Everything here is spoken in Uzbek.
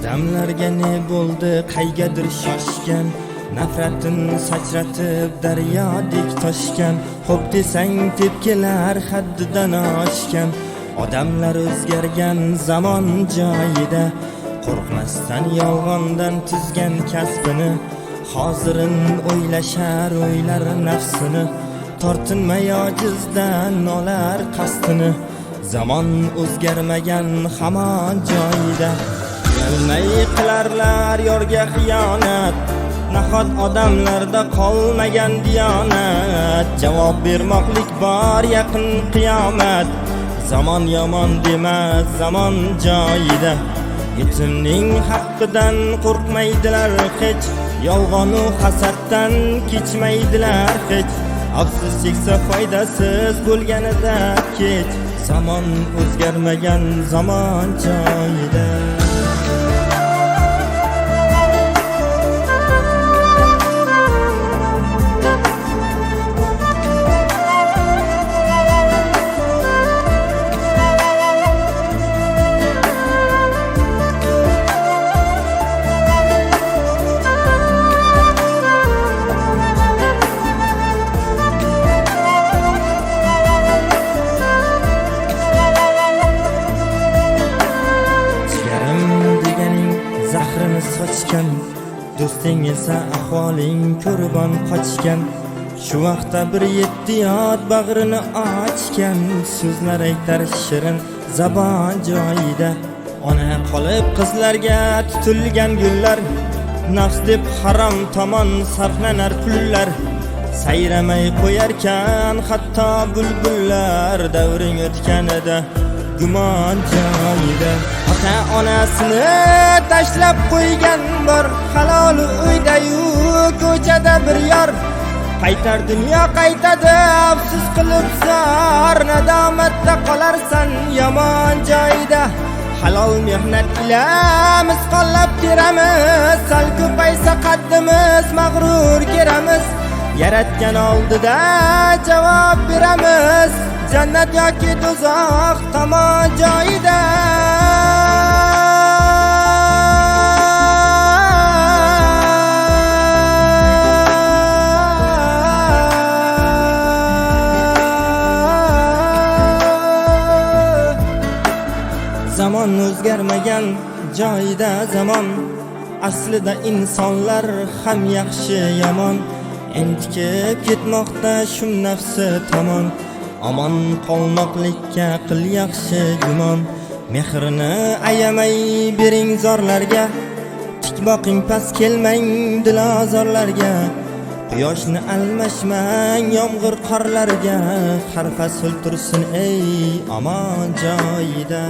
Odamlarga ne bo'ldi, qaygadir shoshgan, nafratin sachratib daryodek toshgan. Xo'p desang tepkilar haddidan oshgan. Odamlar o'zgargan zamon joyida, qo'rqmasdan yolg'ondan tuzgan kasbini. Hozirin o'ylashar o'ylar nafsini, tortinmay ojizdan olar qasdini. Zamon o'zgarmagan hamon joyida, uyalmay qilarlar yorga xiyonat. Nahot odamlarda qolmagan diyonat, javob bermoqlik bor yaqin qiyomat. Zamon yomon demas, zamon joyida, yetimning haqqidan qo'rqmaydilar hech, yolg'onu hasaddan kechmaydilar hech. Afsus cheksa foydasiz bo'lganida kech, zamon o'zgarmagan zamon joyida. Zahrini sochgan, do'sting esa ahvoling qurbon qochgan. Shu vaqtda bir yettiyot bag'rini ochgan, so'zlar aytar shirin zabon joyida. Ona qolib qizlarga tutilgan gullar, nafs deb harom tomon sarflanar pullar. Sayramay qo'yarkan hatto bulbullar, davring o'tganida gumon joyida. Ota onasini tashlab qo'ygan bor, halol uyda-yu ko'chada bir yor. Qaytar dunyo qaytadi afsus qilib zor, nadomatda qolarsan yomon joyida. Halol mehnat ila misqollab teramiz, sal ko'paysa qaddimiz mag'rur keramiz. Yaratgan oldida javob beramiz, jannat yoki do'zax tomon joyida. Zamon o'zgarmagan joyida zamon, aslida insonlar ham yaxshi yomon. Entikib ketmoqda shum nafsi tomon, omon qolmoqlikka qil yaxshi gumon. Mehrini ayamay bering zorlarga, tik boqing pas kelmang dilozorlarga. Quyoshni almashmang yomg'ir qorlarga, har fasl tursin ey omon joyida.